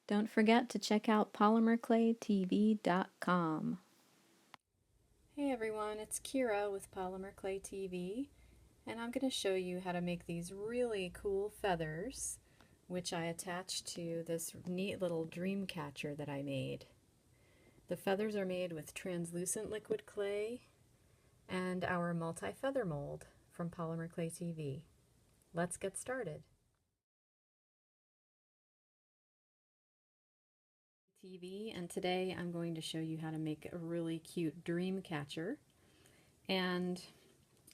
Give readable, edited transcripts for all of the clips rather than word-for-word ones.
Don't forget to check out polymerclaytv.com. Hey everyone, it's Kira with Polymer Clay TV, and I'm going to show you how to make these really cool feathers, which I attached to this neat little Dreamcatcher that I made. The feathers are made with translucent liquid clay and our multi-feather mold from Polymer Clay TV. Let's get started. TV, and today I'm going to show you how to make a really cute dream catcher. And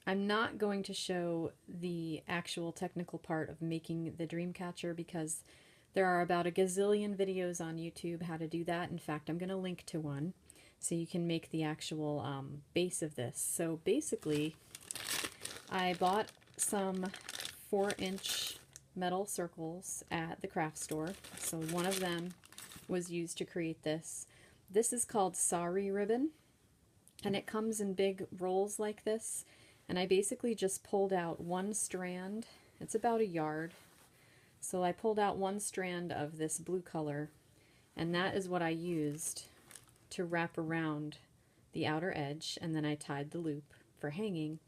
I'm not going to show the actual technical part of making the dream catcher because there are about a gazillion videos on YouTube how to do that. In fact, I'm going to link to one so you can make the actual base of this. So basically, I bought some 4-inch metal circles at the craft store. So one of them was used to create this. This is called sari ribbon, and it comes in big rolls like this. And I basically just pulled out one strand. It's about a yard. So I pulled out one strand of this blue color, and that is what I used to wrap around the outer edge, and then I tied the loop for hanging.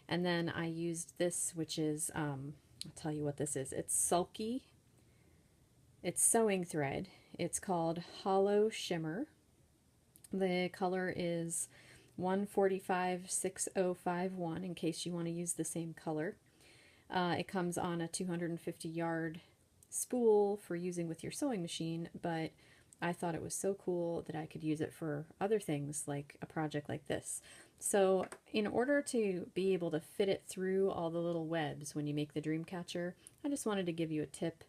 And then I used this, which is, I'll tell you what this is. It's sulky. It's sewing thread. It's called Hollow Shimmer. The color is 145-6051 in case you want to use the same color. It comes on a 250-yard spool for using with your sewing machine, but I thought it was so cool that I could use it for other things like a project like this. So in order to be able to fit it through all the little webs when you make the Dreamcatcher, I just wanted to give you a tip.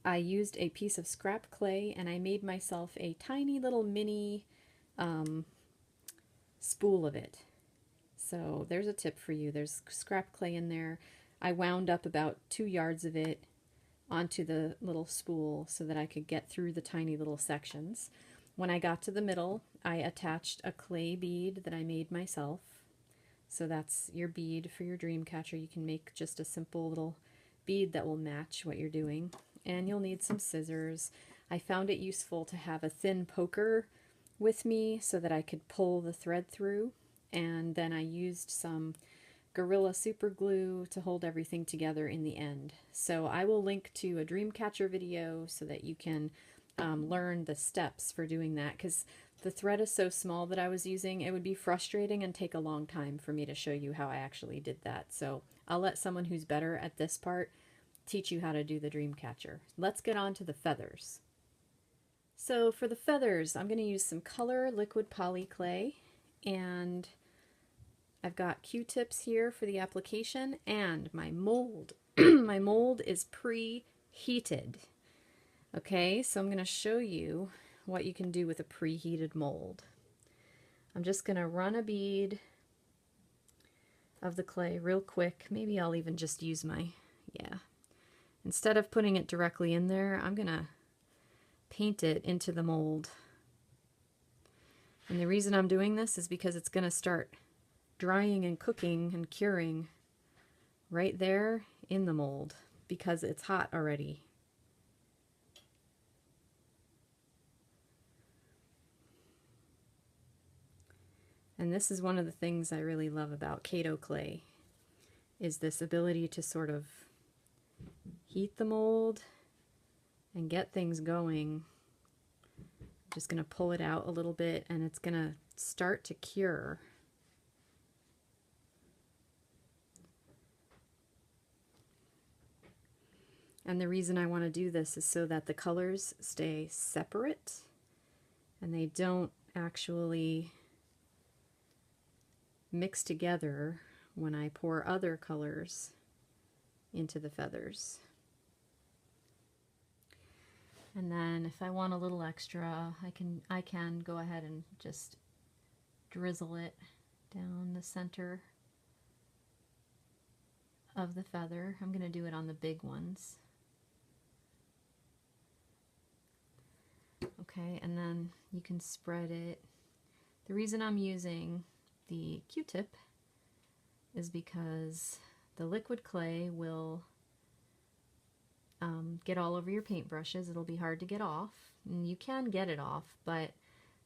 I used a piece of scrap clay and I made myself a tiny little mini spool of it. So there's a tip for you. There's scrap clay in there. I wound up about 2 yards of it onto the little spool so that I could get through the tiny little sections. When I got to the middle, I attached a clay bead that I made myself. So that's your bead for your dream catcher. You can make just a simple little bead that will match what you're doing. And you'll need some scissors. I found it useful to have a thin poker with me so that I could pull the thread through. And then I used some Gorilla Super Glue to hold everything together in the end. So I will link to a Dreamcatcher video so that you can learn the steps for doing that, because the thread is so small that I was using, it would be frustrating and take a long time for me to show you how I actually did that. So I'll let someone who's better at this part teach you how to do the Dreamcatcher. Let's get on to the feathers. So for the feathers, I'm going to use some color liquid poly clay, and I've got Q-tips here for the application, and my mold. My mold is preheated. Okay, so I'm going to show you what you can do with a preheated mold. I'm just going to run a bead of the clay real quick. Maybe I'll even just use instead of putting it directly in there, I'm going to paint it into the mold. And the reason I'm doing this is because it's going to start drying and cooking and curing right there in the mold because it's hot already. And this is one of the things I really love about Kato clay, is this ability to sort of heat the mold and get things going. I'm just going to pull it out a little bit and it's going to start to cure. And the reason I want to do this is so that the colors stay separate and they don't actually mix together when I pour other colors into the feathers. And then if I want a little extra, I can go ahead and just drizzle it down the center of the feather. I'm going to do it on the big ones. Okay, and then you can spread it. The reason I'm using the Q-tip is because the liquid clay will get all over your paintbrushes. It'll be hard to get off. And you can get it off, but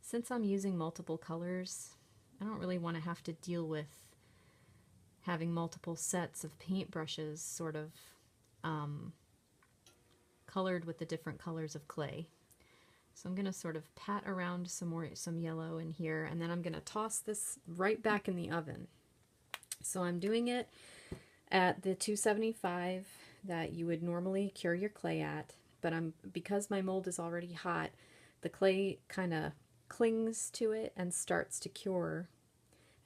since I'm using multiple colors, I don't really want to have to deal with having multiple sets of paintbrushes sort of colored with the different colors of clay. So I'm going to sort of pat around some yellow in here, and then I'm going to toss this right back in the oven. So I'm doing it at the 275 that you would normally cure your clay at, but because my mold is already hot, the clay kind of clings to it and starts to cure,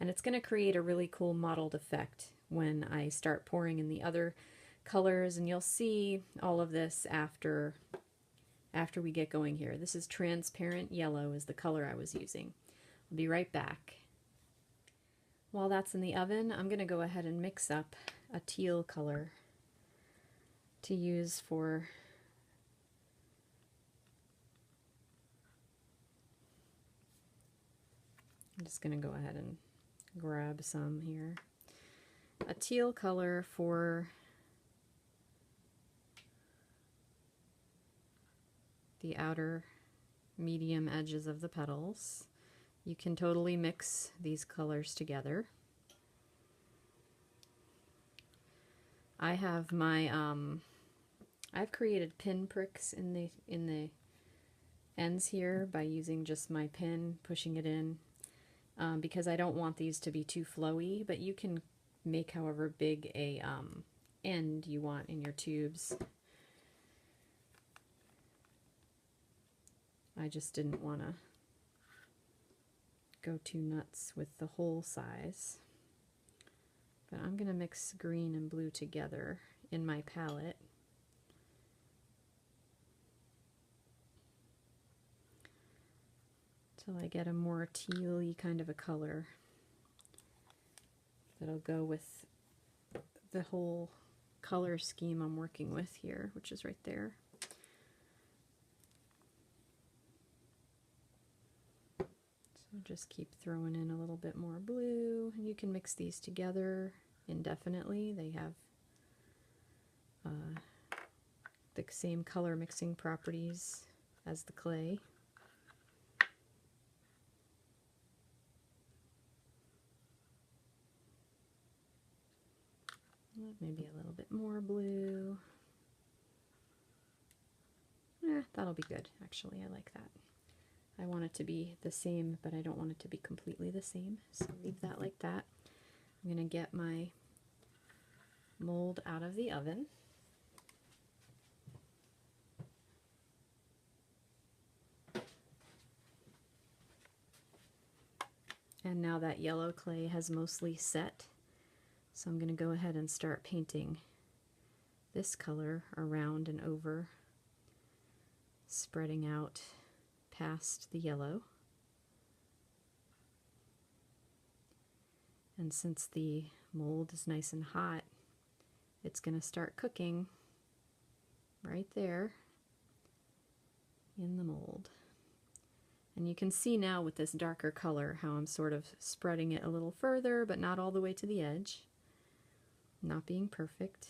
and it's going to create a really cool mottled effect when I start pouring in the other colors, and you'll see all of this after we get going here. This is transparent yellow is the color I was using. I'll be right back. While that's in the oven, I'm going to go ahead and mix up a teal color to use for I'm just going to go ahead and grab some here. A teal color for the outer medium edges of the petals. You can totally mix these colors together. I have my I've created pin pricks in the ends here by using just my pin, pushing it in, because I don't want these to be too flowy, but you can make however big a end you want in your tubes. I just didn't want to go too nuts with the whole size. But I'm going to mix green and blue together in my palette. Till I get a more teal-y kind of a color that'll go with the whole color scheme I'm working with here, which is right there. So just keep throwing in a little bit more blue, and you can mix these together indefinitely. They have the same color mixing properties as the clay. Maybe a little bit more blue. That'll be good, actually. I like that. I want it to be the same, but I don't want it to be completely the same, so leave that like that. I'm going to get my mold out of the oven. And now that yellow clay has mostly set, so I'm going to go ahead and start painting this color around and over, spreading out past the yellow. And since the mold is nice and hot, it's going to start cooking right there in the mold. And you can see now with this darker color how I'm sort of spreading it a little further, but not all the way to the edge. Not being perfect.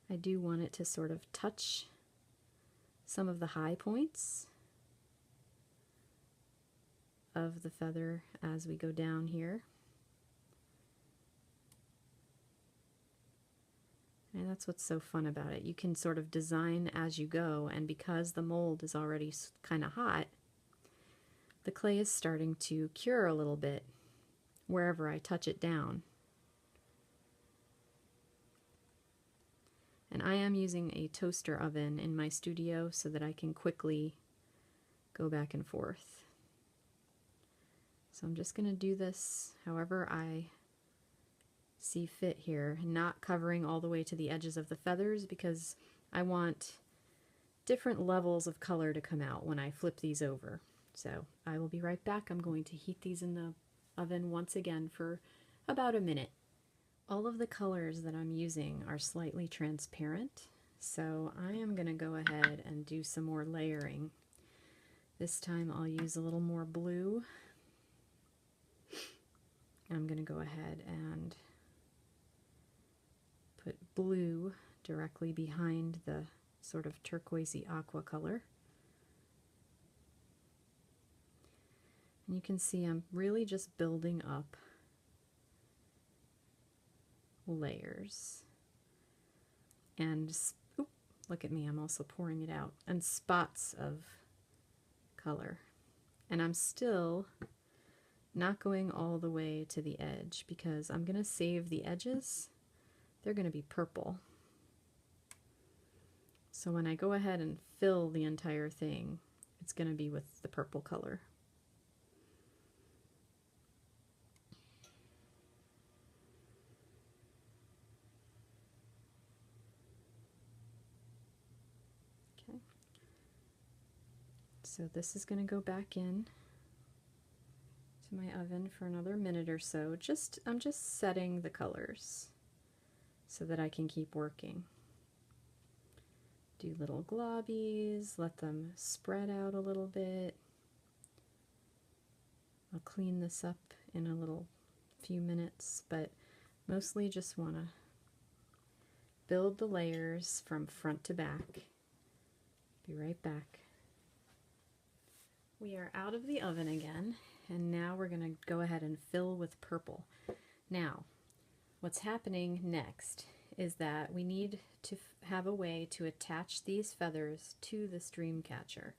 I do want it to sort of touch some of the high points of the feather as we go down here. And that's what's so fun about it. You can sort of design as you go, and because the mold is already kind of hot, the clay is starting to cure a little bit wherever I touch it down. And I am using a toaster oven in my studio so that I can quickly go back and forth. So I'm just going to do this however I see fit here, not covering all the way to the edges of the feathers because I want different levels of color to come out when I flip these over. So I will be right back. I'm going to heat these in the oven once again for about a minute. All of the colors that I'm using are slightly transparent, so I am going to go ahead and do some more layering. This time I'll use a little more blue. I'm going to go ahead and put blue directly behind the sort of turquoisey aqua color. And you can see I'm really just building up layers. And, oop, look at me, I'm also pouring it out. And spots of color. And I'm still not going all the way to the edge because I'm going to save the edges. They're going to be purple. So when I go ahead and fill the entire thing, it's going to be with the purple color. Okay. So this is going to go back in to my oven for another minute or so. I'm just setting the colors so that I can keep working. Do little globbies, let them spread out a little bit. I'll clean this up in a little few minutes, but mostly just want to build the layers from front to back. Be right back. We are out of the oven again, and now we're going to go ahead and fill with purple. Now, what's happening next is that we need to have a way to attach these feathers to this Dreamcatcher.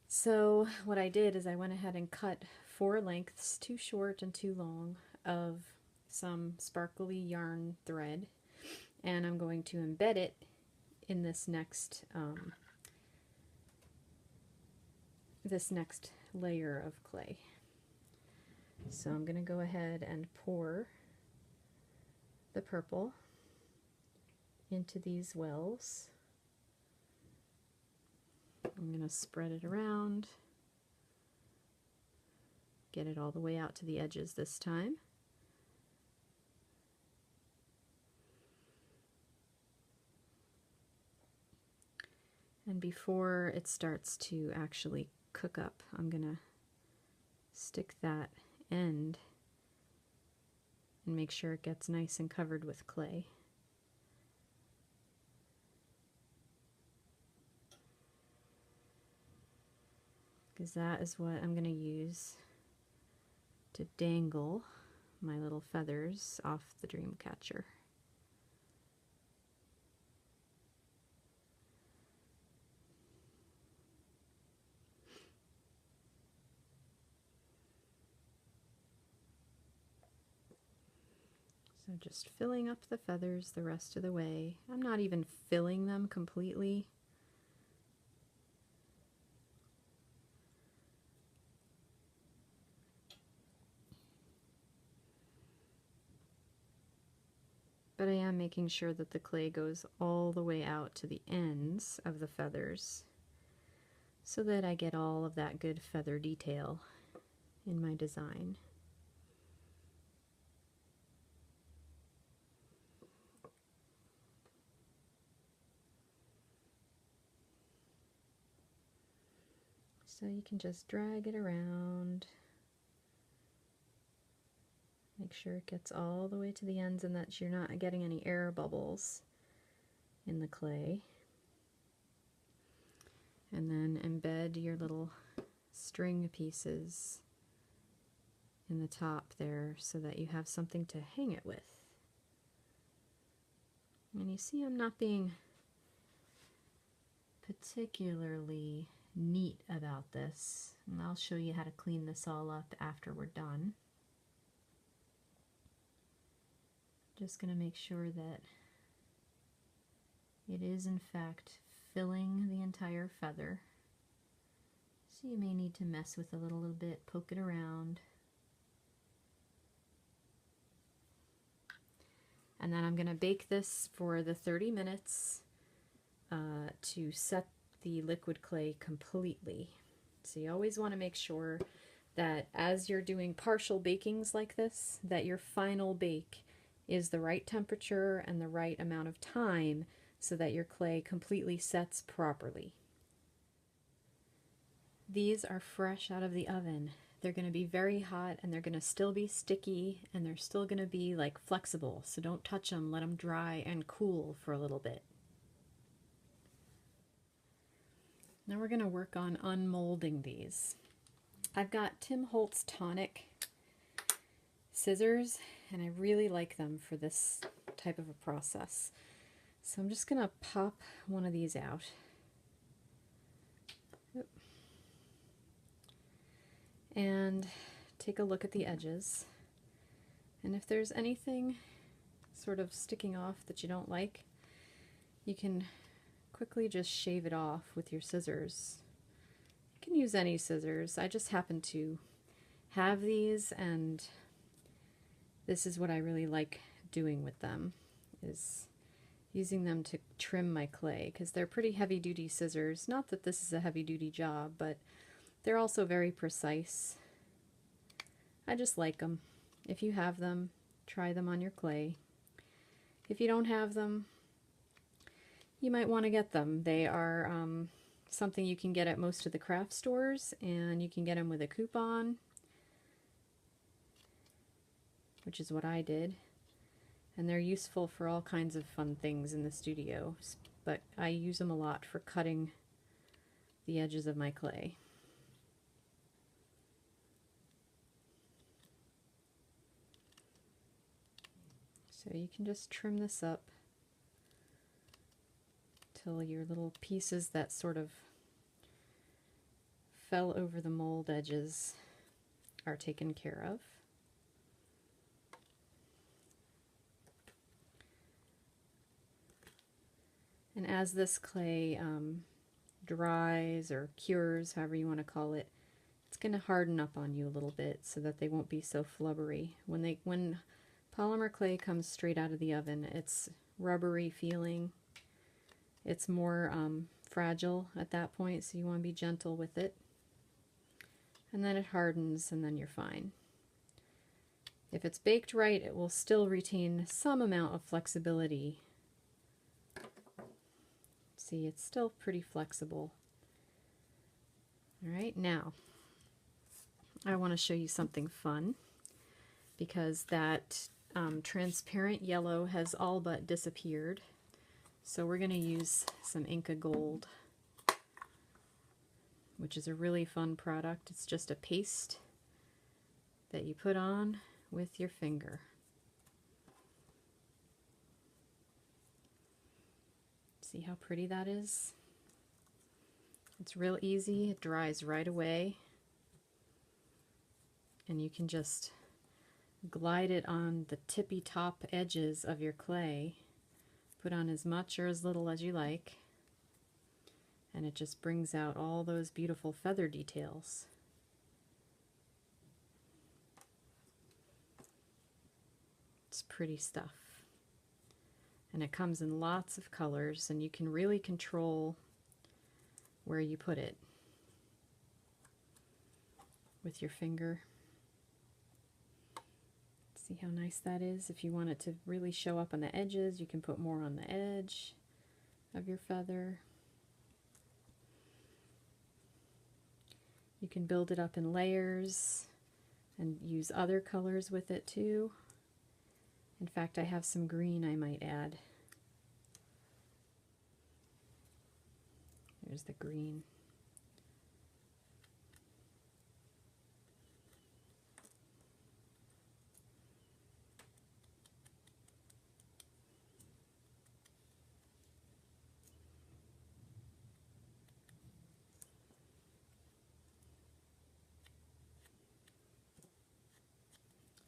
So what I did is I went ahead and cut 4 lengths, too short and too long, of some sparkly yarn thread, and I'm going to embed it in this next layer of clay. So I'm going to go ahead and pour the purple into these wells. I'm going to spread it around, get it all the way out to the edges this time. And before it starts to actually cook up, I'm going to stick that end and make sure it gets nice and covered with clay. Because that is what I'm going to use to dangle my little feathers off the Dreamcatcher. So just filling up the feathers the rest of the way. I'm not even filling them completely. But I am making sure that the clay goes all the way out to the ends of the feathers so that I get all of that good feather detail in my design. So you can just drag it around, make sure it gets all the way to the ends and that you're not getting any air bubbles in the clay. And then embed your little string pieces in the top there so that you have something to hang it with. And you see I'm not being particularly neat about this, and I'll show you how to clean this all up after we're done. Just going to make sure that it is in fact filling the entire feather. So you may need to mess with it a little bit, poke it around. And then I'm going to bake this for the 30 minutes to set the liquid clay completely. So you always want to make sure that as you're doing partial bakings like this, that your final bake is the right temperature and the right amount of time so that your clay completely sets properly. These are fresh out of the oven. They're going to be very hot and they're going to still be sticky and they're still going to be like flexible. So don't touch them, let them dry and cool for a little bit. Now we're going to work on unmolding these. I've got Tim Holtz Tonic scissors and I really like them for this type of a process. So I'm just going to pop one of these out. And take a look at the edges. And if there's anything sort of sticking off that you don't like, you can quickly just shave it off with your scissors. You can use any scissors. I just happen to have these, and this is what I really like doing with them, is using them to trim my clay, because they're pretty heavy-duty scissors. Not that this is a heavy-duty job, but they're also very precise. I just like them. If you have them, try them on your clay. If you don't have them, you might want to get them. They are something you can get at most of the craft stores, and you can get them with a coupon, which is what I did. And they're useful for all kinds of fun things in the studio, but I use them a lot for cutting the edges of my clay. So you can just trim this up till your little pieces that sort of fell over the mold edges are taken care of. And as this clay dries or cures, however you want to call it, it's going to harden up on you a little bit so that they won't be so flubbery. When polymer clay comes straight out of the oven, it's rubbery feeling. It's more fragile at that point, so you want to be gentle with it. And then it hardens, and then you're fine. If it's baked right, it will still retain some amount of flexibility. See, it's still pretty flexible. All right, now I want to show you something fun, because that transparent yellow has all but disappeared. So we're going to use some Inca Gold, which is a really fun product. It's just a paste that you put on with your finger. See how pretty that is? It's real easy. It dries right away. And you can just glide it on the tippy top edges of your clay. Put on as much or as little as you like. And it just brings out all those beautiful feather details. It's pretty stuff. And it comes in lots of colors, and you can really control where you put it with your finger. See how nice that is? If you want it to really show up on the edges, you can put more on the edge of your feather. You can build it up in layers and use other colors with it too. In fact, I have some green I might add. There's the green.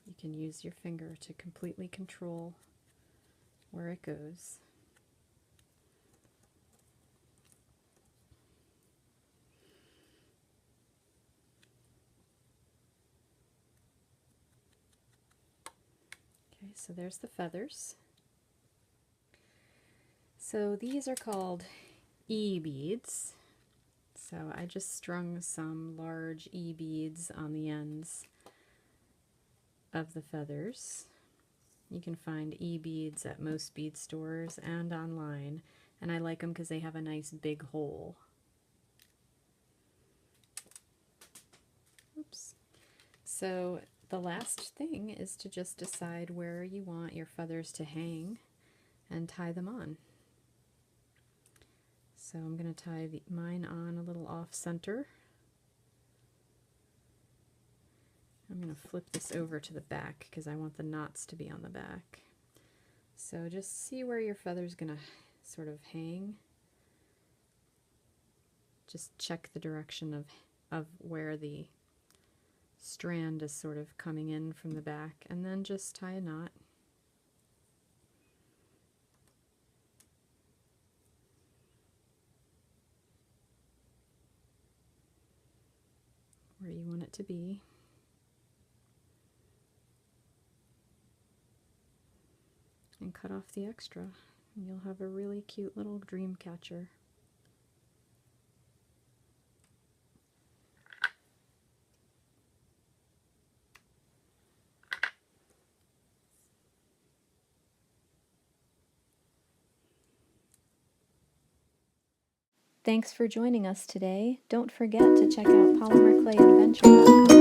You can use your finger to completely control where it goes. Okay, so there's the feathers. So these are called E-beads. So I just strung some large E-beads on the ends of the feathers. You can find E-beads at most bead stores and online, and I like them because they have a nice big hole. Oops. So the last thing is to just decide where you want your feathers to hang and tie them on. So I'm going to tie mine on a little off center. I'm going to flip this over to the back because I want the knots to be on the back. So just see where your feather's going to sort of hang. Just check the direction of where the strand is sort of coming in from the back, and then just tie a knot. Where you want it to be. And cut off the extra, and you'll have a really cute little dream catcher. Thanks for joining us today. Don't forget to check out polymerclayadventure.com.